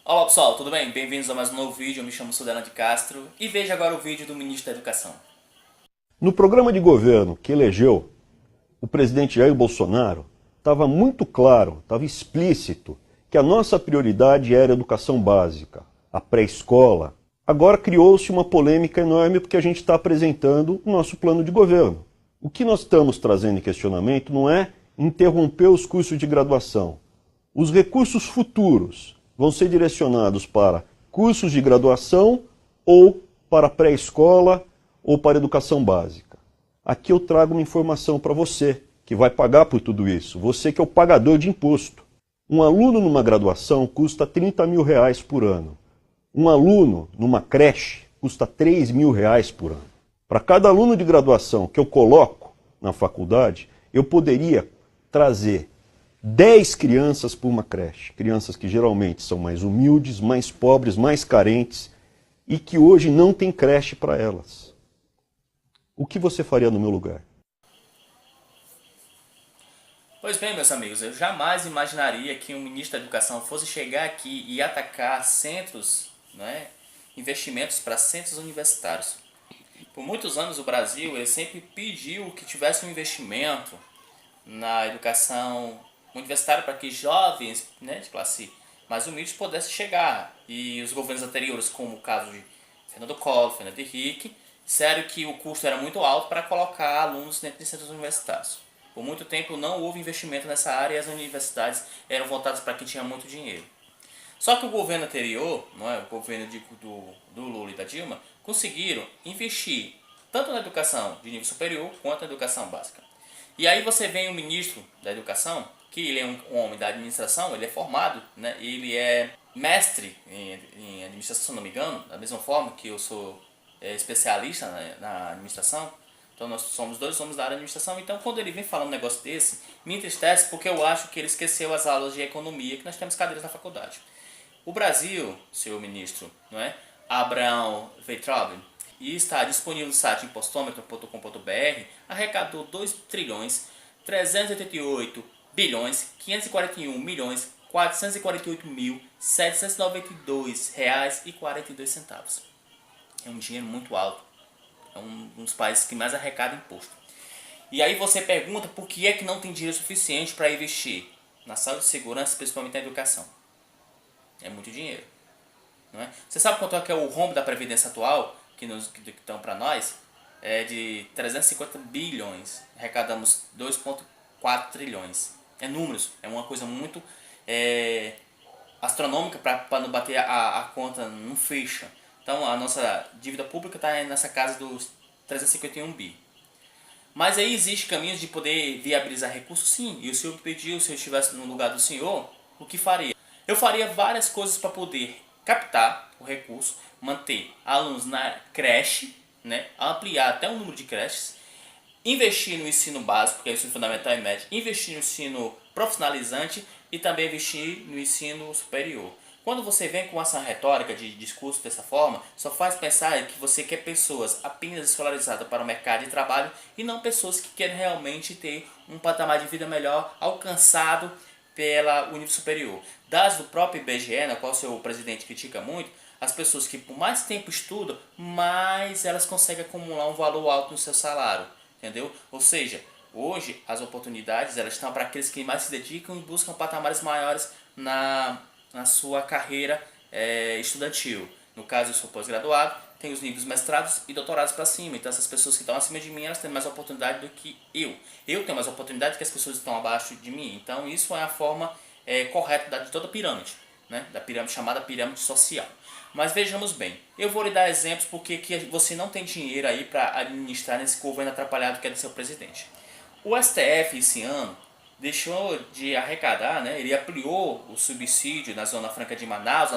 Olá pessoal, tudo bem? Bem-vindos a mais um novo vídeo, eu me chamo Sudana de Castro e veja agora o vídeo do Ministro da Educação. No programa de governo que elegeu o presidente Jair Bolsonaro, estava muito claro, estava explícito, que a nossa prioridade era a educação básica, a pré-escola. Agora criou-se uma polêmica enorme porque a gente está apresentando o nosso plano de governo. O que nós estamos trazendo em questionamento não é interromper os cursos de graduação. Os recursos futuros vão ser direcionados para cursos de graduação ou para pré-escola ou para educação básica. Aqui eu trago uma informação para você, que vai pagar por tudo isso, você que é o pagador de imposto. Um aluno numa graduação custa R$ 30.000 por ano. Um aluno numa creche custa R$ 3.000 por ano. Para cada aluno de graduação que eu coloco na faculdade, eu poderia trazer 10 crianças por uma creche. Crianças que geralmente são mais humildes, mais pobres, mais carentes e que hoje não tem creche para elas. O que você faria no meu lugar? Pois bem, meus amigos, eu jamais imaginaria que um ministro da Educação fosse chegar aqui e atacar centros, investimentos para centros universitários. Por muitos anos o Brasil ele sempre pediu que tivesse um investimento na educação universitária para que jovens de classe mais humildes pudessem chegar. E os governos anteriores, como o caso de Fernando Collor, Fernando Henrique, disseram que o custo era muito alto para colocar alunos dentro de centros universitários. Por muito tempo não houve investimento nessa área e as universidades eram voltadas para quem tinha muito dinheiro. Só que o governo anterior, o governo do Lula e da Dilma, conseguiram investir tanto na educação de nível superior quanto na educação básica. E aí você vem o ministro da Educação, que ele é um homem da administração, ele é formado, ele é mestre em administração, se não me engano, da mesma forma que eu sou especialista na administração. Então nós somos dois homens da área de administração. Então quando ele vem falando um negócio desse, me entristece porque eu acho que ele esqueceu as aulas de economia, que nós temos cadeiras na faculdade. O Brasil, senhor ministro, Abraham Weintraub, e está disponível no site impostômetro.com.br, arrecadou 2 trilhões 388 bilhões 541 milhões 448 mil 792 reais e 42 centavos. É um dinheiro muito alto. É um dos países que mais arrecada imposto. E aí você pergunta por que é que não tem dinheiro suficiente para investir na saúde e segurança, principalmente na educação. É muito dinheiro. Não é? Você sabe quanto é que é o rombo da Previdência atual, que estão para nós? É de 350 bilhões. Arrecadamos 2,4 trilhões. É números. É uma coisa muito astronômica para não bater a conta, não fecha. Então a nossa dívida pública está nessa casa dos 351 bi. Mas aí existem caminhos de poder viabilizar recursos, sim. E o senhor pediu, se eu estivesse no lugar do senhor, o que faria? Eu faria várias coisas para poder captar o recurso, manter alunos na creche, ampliar até o número de creches, investir no ensino básico, que é o ensino fundamental e médio, investir no ensino profissionalizante e também investir no ensino superior. Quando você vem com essa retórica de discurso dessa forma, só faz pensar que você quer pessoas apenas escolarizadas para o mercado de trabalho e não pessoas que querem realmente ter um patamar de vida melhor alcançado pela nível superior. Dados do próprio IBGE, na qual o seu presidente critica muito, as pessoas que por mais tempo estudam, mais elas conseguem acumular um valor alto no seu salário. Entendeu? Ou seja, hoje as oportunidades elas estão para aqueles que mais se dedicam e buscam patamares maiores na sua carreira estudantil. No caso, eu sou pós-graduado, tenho os níveis mestrados e doutorados para cima. Então essas pessoas que estão acima de mim, elas têm mais oportunidade do que eu. Eu tenho mais oportunidade que as pessoas que estão abaixo de mim. Então isso é a forma correta de toda a pirâmide, da pirâmide chamada pirâmide social. Mas vejamos bem, eu vou lhe dar exemplos porque que você não tem dinheiro aí para administrar nesse governo atrapalhado que é do seu presidente. O STF esse ano deixou de arrecadar, ele ampliou o subsídio na Zona Franca de Manaus,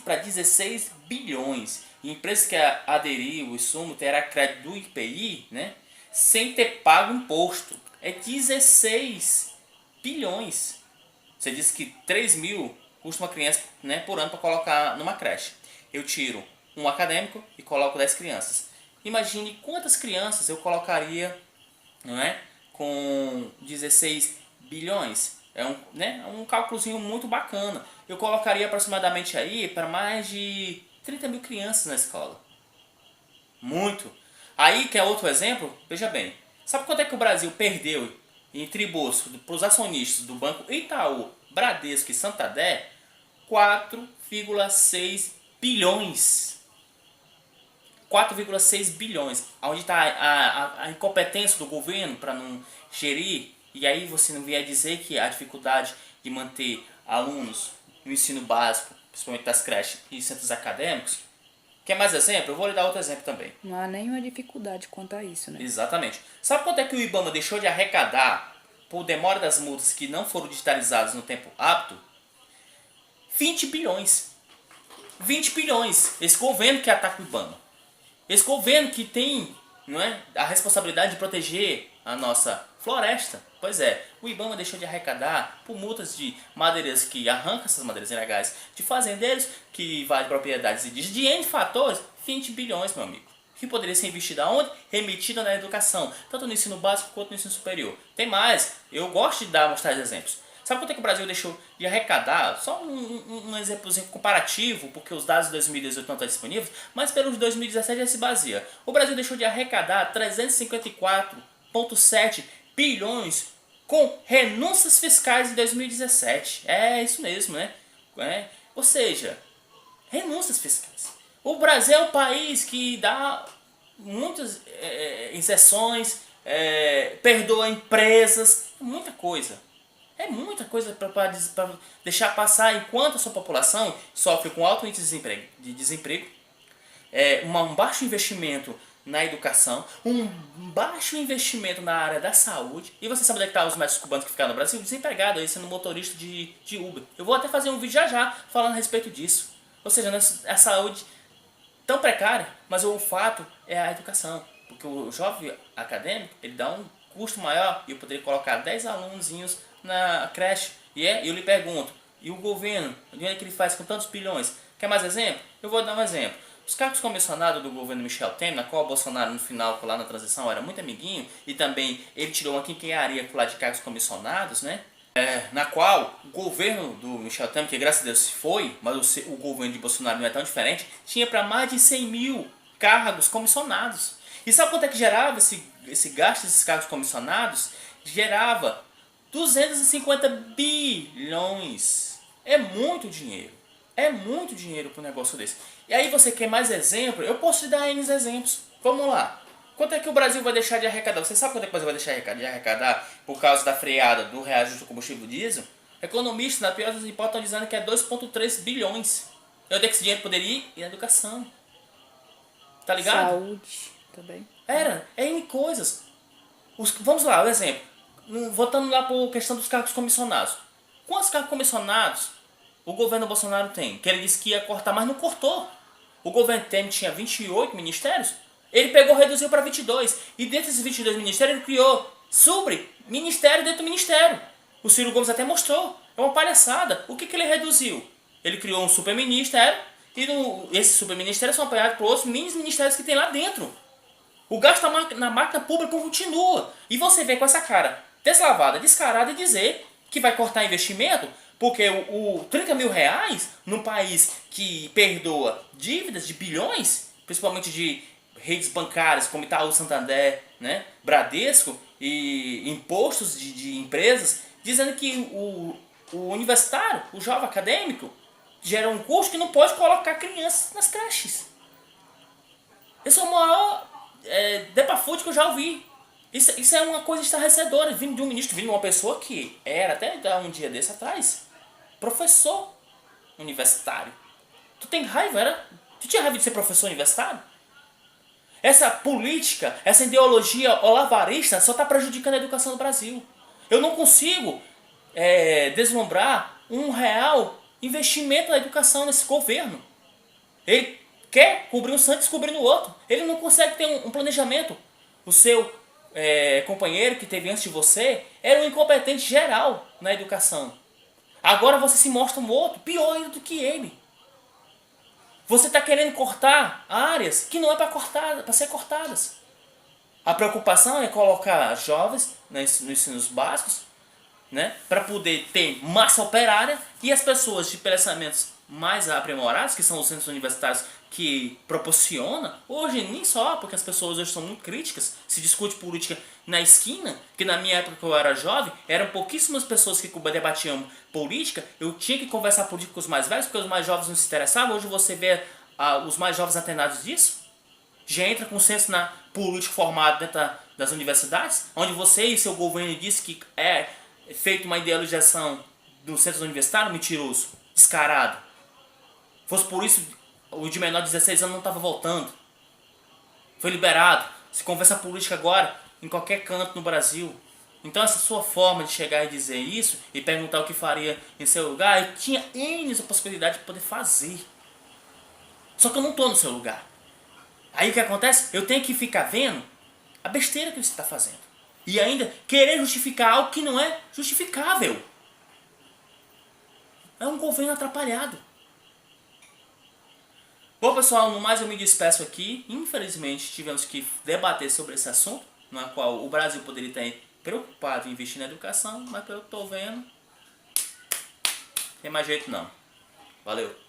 para 16 bilhões. E empresas que aderiram o sumo terá crédito do IPI, sem ter pago imposto. É 16 bilhões. Você disse que 3 mil custa uma criança por ano para colocar numa creche. Eu tiro um acadêmico e coloco 10 crianças. Imagine quantas crianças eu colocaria com 16 bilhões. É um cálculozinho muito bacana. Eu colocaria aproximadamente aí para mais de 30 mil crianças na escola. Muito. Aí, que é outro exemplo, veja bem. Sabe quanto é que o Brasil perdeu em tributos para os acionistas do Banco Itaú, Bradesco e Santander? 4,6 bilhões. 4,6 bilhões. Onde está a incompetência do governo para não gerir. E aí você não vier dizer que a dificuldade de manter alunos no ensino básico, principalmente das creches e centros acadêmicos. Quer mais exemplo? Eu vou lhe dar outro exemplo também. Não há nenhuma dificuldade quanto a isso, né? Exatamente. Sabe quanto é que o IBAMA deixou de arrecadar por demora das multas que não foram digitalizadas no tempo apto? 20 bilhões. 20 bilhões. Esse governo que ataca o IBAMA. Esse governo que tem, não é, a responsabilidade de proteger a nossa floresta. Pois é, o IBAMA deixou de arrecadar por multas de madeireiros que arrancam essas madeiras ilegais, de fazendeiros que invadem propriedades indígenas, de N fatores, 20 bilhões, meu amigo. Que poderia ser investido aonde? Remetido na educação, tanto no ensino básico quanto no ensino superior. Tem mais, eu gosto de mostrar exemplos. Sabe quanto é que o Brasil deixou de arrecadar? Só um exemplozinho comparativo, porque os dados de 2018 não estão disponíveis, mas pelos de 2017 já se baseia. O Brasil deixou de arrecadar 354,7 bilhões com renúncias fiscais em 2017. É isso mesmo, né? Ou seja, renúncias fiscais. O Brasil é um país que dá muitas isenções, perdoa empresas, muita coisa. É muita coisa para deixar passar enquanto a sua população sofre com alto índice de desemprego, um baixo investimento na educação, um baixo investimento na área da saúde. E você sabe onde é que estão os médicos cubanos que ficaram no Brasil? Desempregados, aí sendo motorista de Uber. Eu vou até fazer um vídeo já falando a respeito disso. Ou seja, a saúde tão precária, mas o fato é a educação. Porque o jovem acadêmico, ele dá um custo maior e eu poderia colocar 10 alunozinhos na creche. E eu lhe pergunto, e o governo, o dinheiro que ele faz com tantos bilhões? Quer mais exemplo? Eu vou dar um exemplo. Os cargos comissionados do governo Michel Temer, na qual o Bolsonaro no final, lá na transição, era muito amiguinho, e também ele tirou uma quinquenharia lá de cargos comissionados, né? Na qual o governo do Michel Temer, que graças a Deus se foi, mas o governo de Bolsonaro não é tão diferente, tinha para mais de 100 mil cargos comissionados. E sabe quanto é que gerava esse gasto desses cargos comissionados? Gerava 250 bilhões. É muito dinheiro. É muito dinheiro para um negócio desse. E aí você quer mais exemplo? Eu posso te dar N exemplos. Vamos lá. Quanto é que o Brasil vai deixar de arrecadar? Você sabe quanto é que o Brasil vai deixar de arrecadar por causa da freada do reajuste do combustível diesel? Economistas, na pior das hipóteses, estão dizendo que é 2,3 bilhões. Eu tenho que esse dinheiro poderia ir em educação. Tá ligado? Saúde também. É em coisas. Vamos lá, um exemplo. Voltando lá para a questão dos cargos comissionados. Quantos cargos comissionados o governo Bolsonaro tem? Que ele disse que ia cortar, mas não cortou. O governo Temer tinha 28 ministérios. Ele pegou e reduziu para 22. E dentro desses 22 ministérios ele criou ministério dentro do ministério. O Ciro Gomes até mostrou. É uma palhaçada. O que ele reduziu? Ele criou um superministério. E esses superministérios são apoiados por outros mini-ministérios que tem lá dentro. O gasto na máquina pública continua. E você vem com essa cara deslavada, descarada e dizer que vai cortar investimento porque o 30 mil reais num país que perdoa dívidas de bilhões, principalmente de redes bancárias como Itaú, Santander, né, Bradesco e impostos de empresas, dizendo que o universitário, o jovem acadêmico, gera um custo que não pode colocar crianças nas creches. Esse é o maior depafute que eu já ouvi. Isso é uma coisa estarrecedora, vindo de um ministro, vindo de uma pessoa que era, até um dia desse atrás, professor universitário. Tu tem raiva, Tu tinha raiva de ser professor universitário? Essa política, essa ideologia olavarista só está prejudicando a educação do Brasil. Eu não consigo deslumbrar R$1 investimento na educação nesse governo. Ele quer cobrir um santo e descobrir no outro. Ele não consegue ter um planejamento. O seu companheiro que teve antes de você era um incompetente geral na educação. Agora você se mostra um outro, pior ainda do que ele. Você está querendo cortar áreas que não é para ser cortadas. A preocupação é colocar jovens nos ensinos básicos né, para poder ter massa operária e as pessoas de pensamentos mais aprimorados, que são os centros universitários que proporciona, hoje nem só, porque as pessoas hoje são muito críticas, se discute política na esquina, que na minha época que eu era jovem, eram pouquíssimas pessoas que debatiam política, eu tinha que conversar política com os mais velhos, porque os mais jovens não se interessavam, hoje você vê os mais jovens atenados disso, já entra com senso na política formado dentro das universidades, onde você e seu governo disse que é feita uma idealização dos centros universitários, mentiroso, descarado. Fosse por isso, o de menor de 16 anos não estava voltando. Foi liberado. Se conversa política agora em qualquer canto no Brasil. Então essa sua forma de chegar e dizer isso e perguntar o que faria em seu lugar, eu tinha N possibilidade de poder fazer. Só que eu não estou no seu lugar. Aí o que acontece? Eu tenho que ficar vendo a besteira que você está fazendo. E ainda querer justificar algo que não é justificável. É um governo atrapalhado. Bom, pessoal, no mais eu me despeço aqui. Infelizmente tivemos que debater sobre esse assunto, na qual o Brasil poderia estar preocupado em investir na educação, mas pelo que estou vendo, não tem mais jeito não. Valeu!